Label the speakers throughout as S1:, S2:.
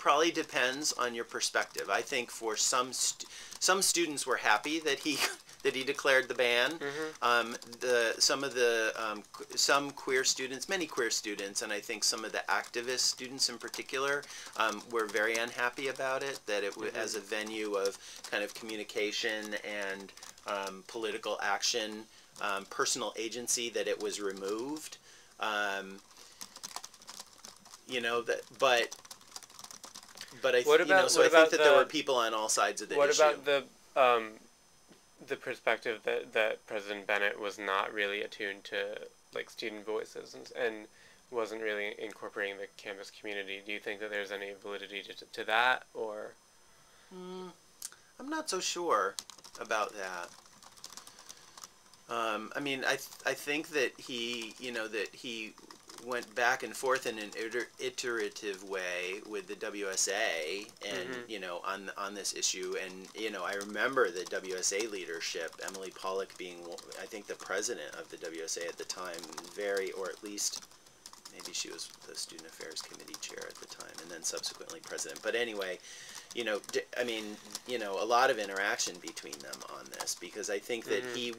S1: probably depends on your perspective. I think for some students were happy that he that he declared the ban. Some queer students, many queer students, and I think some of the activist students in particular, were very unhappy about it. That it was as a venue of kind of communication and political action, personal agency, that it was removed. But I think that there were people on all sides of the issue.
S2: What about the perspective that President Bennett was not really attuned to like student voices and wasn't really incorporating the campus community? Do you think that there's any validity to that, or?
S1: I'm not so sure about that. I mean, I think that he went back and forth in an iterative way with the WSA and on this issue, and I remember the WSA leadership, Emily Pollock being, I think, the president of the WSA at the time, or at least maybe she was the Student Affairs Committee chair at the time, and then subsequently president. But anyway, I mean, a lot of interaction between them on this, because I think that he,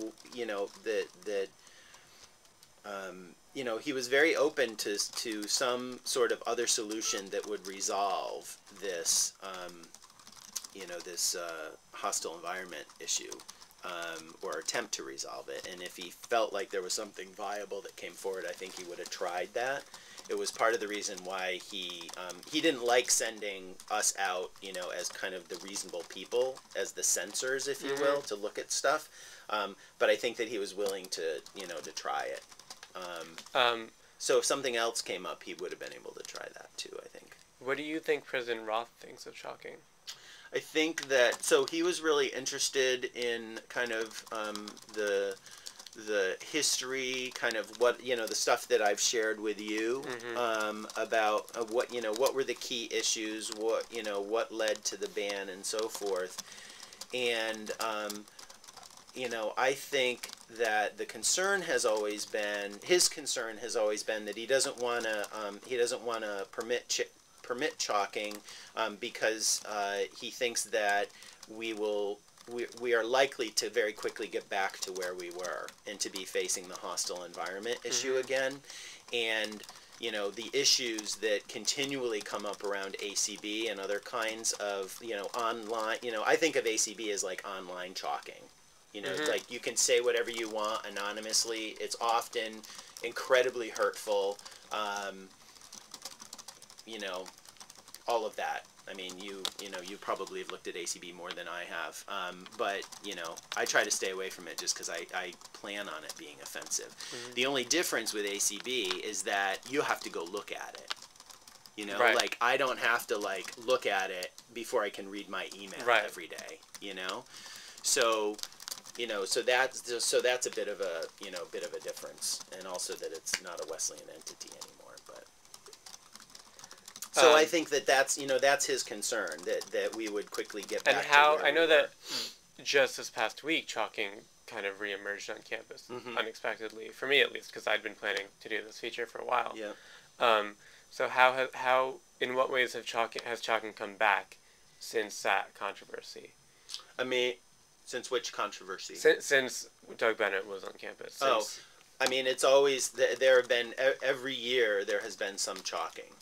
S1: he was very open to some sort of other solution that would resolve this, this hostile environment issue, or attempt to resolve it. And if he felt like there was something viable that came forward, I think he would have tried that. It was part of the reason why he didn't like sending us out, as kind of the reasonable people, as the censors, if you will, to look at stuff. But I think that he was willing to, to try it. So if something else came up, he would have been able to try that too, I think.
S2: What do you think President Roth thinks of chalking?
S1: I think that, so he was really interested in kind of the history, kind of what, the stuff that I've shared with you, about what were the key issues, what led to the ban and so forth. And, I think that his concern has always been that he doesn't want to permit chalking, because he thinks that we are likely to very quickly get back to where we were and to be facing the hostile environment issue again. And the issues that continually come up around ACB and other kinds of online, I think of ACB as like online chalking. Like you can say whatever you want anonymously. It's often incredibly hurtful. All of that. I mean, you probably have looked at ACB more than I have. But I try to stay away from it just because I plan on it being offensive. The only difference with ACB is that you have to go look at it.
S2: Right.
S1: Like I don't have to look at it before I can read my email every day. So. So that's a bit of a difference, and also that it's not a Wesleyan entity anymore. But so I think that's his concern, that we would quickly get back.
S2: And how I know that just this past week, chalking kind of reemerged on campus unexpectedly, for me at least, because I'd been planning to do this feature for a while.
S1: Yeah.
S2: So in what ways has chalking come back since that controversy?
S1: I mean. Since which controversy?
S2: Since Doug Bennett was on campus.
S1: I mean, it's always, there have been, every year there has been some chalking.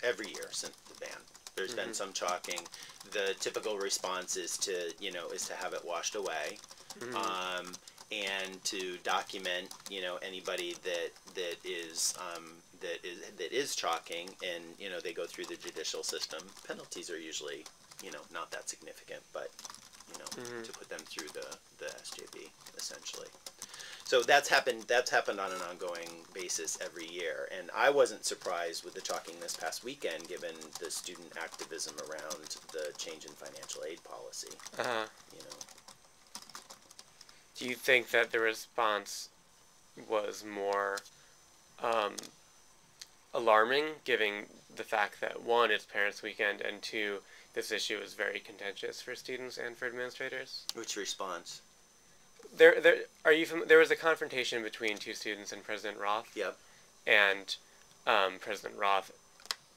S1: Every year since the ban, there's been some chalking. The typical response is to have it washed away, and to document, anybody that is chalking, and they go through the judicial system. Penalties are usually not that significant, but to put them through the SJB essentially. So that's happened on an ongoing basis every year, and I wasn't surprised with the chalking this past weekend, given the student activism around the change in financial aid policy.
S2: Do you think that the response was more alarming, given the fact that one, it's Parents' Weekend, and two, this issue is very contentious for students and for administrators?
S1: Which response?
S2: There was a confrontation between two students and President Roth.
S1: Yep.
S2: And President Roth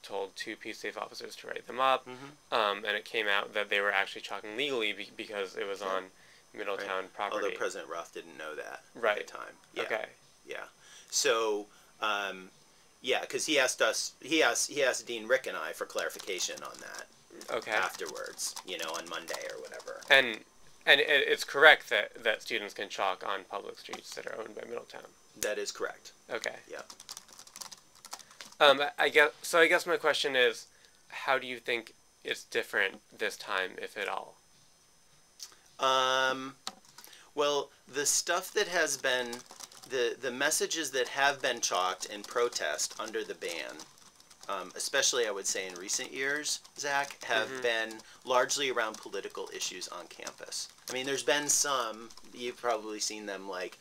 S2: told 2 peace-safe officers to write them up, and it came out that they were actually chalking legally because it was on Middletown property.
S1: Although President Roth didn't know that
S2: right.
S1: at the time. Yeah.
S2: Okay.
S1: Yeah. So, yeah, because he asked Dean Rick and I for clarification on that.
S2: Okay.
S1: Afterwards, on Monday or whatever.
S2: And it's correct that students can chalk on public streets that are owned by Middletown.
S1: That is correct.
S2: Okay.
S1: Yeah.
S2: I guess my question is, how do you think it's different this time, if at all?
S1: Well, the stuff that has been, the messages that have been chalked in protest under the ban, especially I would say in recent years, Zach, have been largely around political issues on campus. I mean, there's been some, you've probably seen them, like,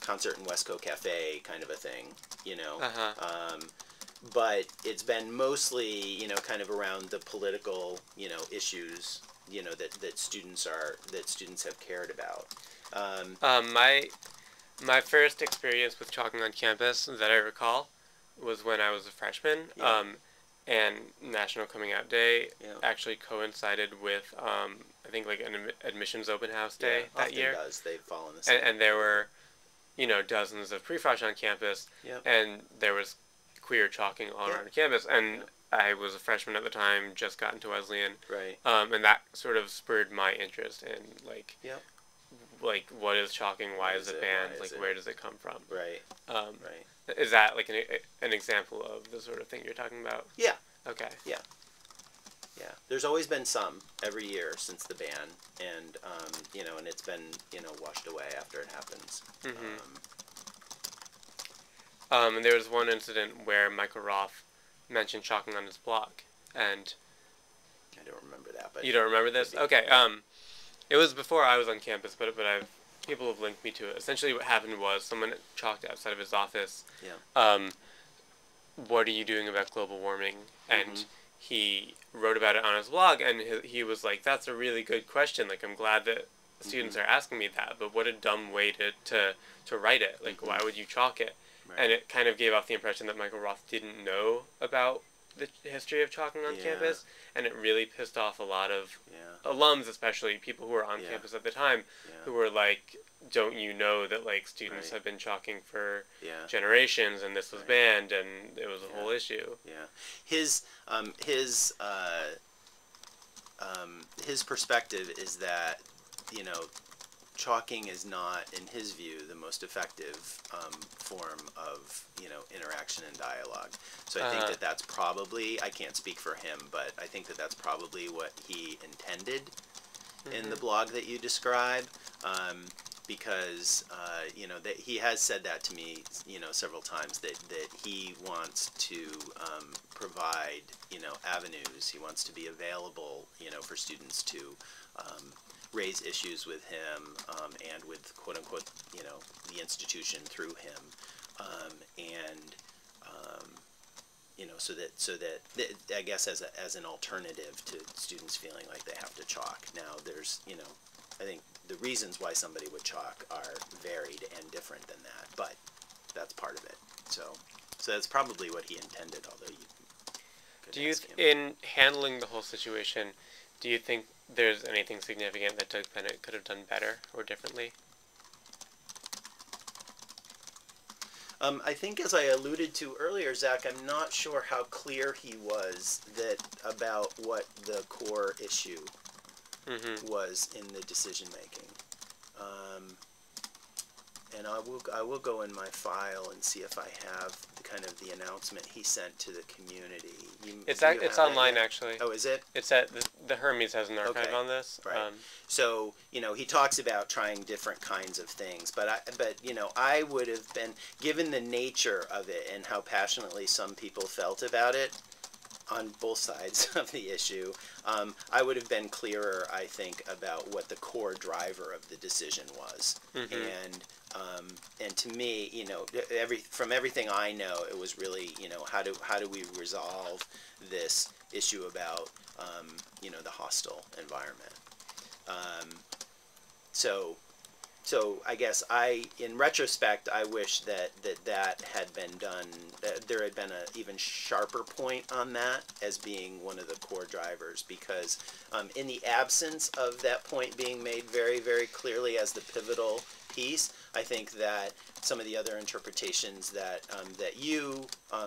S1: concert in Westco Cafe kind of a thing, but it's been mostly, kind of around the political, issues, that students have cared about.
S2: My first experience with chalking on campus that I recall was when I was a freshman, and National Coming Out Day actually coincided with, I think, like an admissions open house day that year.
S1: Does. They fall in the same.
S2: And there were, dozens of pre-fresh on campus, and there was queer chalking all around campus, and I was a freshman at the time, just got into Wesleyan,
S1: right?
S2: And that sort of spurred my interest in like what is chalking, why is it banned, where does it come from,
S1: right? Right.
S2: Is that like an example of the sort of thing you're talking about?
S1: Yeah.
S2: Okay.
S1: Yeah. Yeah. There's always been some every year since the ban, and and it's been washed away after it happens.
S2: And there was one incident where Michael Roth mentioned chalking on his blog, and
S1: I don't remember that. But
S2: you don't remember this? Okay. It was before I was on campus, but people have linked me to it. Essentially, what happened was someone chalked outside of his office.
S1: Yeah.
S2: What are you doing about global warming? And he wrote about it on his blog, and he was like, "That's a really good question. Like, I'm glad that students are asking me that, but what a dumb way to write it. Like, why would you chalk it?" Right. And it kind of gave off the impression that Michael Roth didn't know about the history of chalking on campus, and it really pissed off a lot of alums, especially people who were on campus at the time, who were like, "Don't you know that like students have been chalking for generations, and this was banned, and it was a whole issue."
S1: Yeah, his perspective is that chalking is not, in his view, the most effective form of interaction and dialogue. So I think that's probably, I can't speak for him, but I think that's probably what he intended in the blog that you describe, because that he has said that to me several times, that he wants to provide avenues. He wants to be available for students to raise issues with him, and with quote unquote the institution through him, so that I guess as an alternative to students feeling like they have to chalk. Now there's I think the reasons why somebody would chalk are varied and different than that, but that's part of it. So that's probably what he intended. Although you could ask him.
S2: In handling the whole situation, do you think there's anything significant that Doug Bennett could have done better or differently?
S1: I think, as I alluded to earlier, Zach, I'm not sure how clear he was about what the core issue was in the decision making. And I will go in my file and see if I have kind of the announcement he sent to the community.
S2: It's online, actually.
S1: Oh, is it?
S2: It's at the Hermes has an archive on this.
S1: Right. So he talks about trying different kinds of things, but I would have been, given the nature of it and how passionately some people felt about it on both sides of the issue, I would have been clearer, I think, about what the core driver of the decision was. And to me, from everything I know, it was really, how do we resolve this issue about, the hostile environment. So, so I guess in retrospect, I wish that had been done. There had been a even sharper point on that as being one of the core drivers, because in the absence of that point being made very, very clearly as the pivotal piece, I think that some of the other interpretations that that you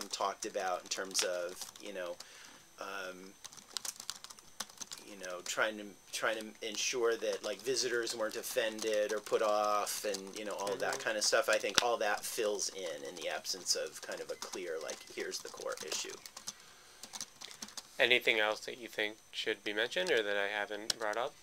S1: talked about in terms of um, trying to ensure that like visitors weren't offended or put off, and all of that kind of stuff. I think all that fills in the absence of kind of a clear like here's the core issue.
S2: Anything else that you think should be mentioned or that I haven't brought up?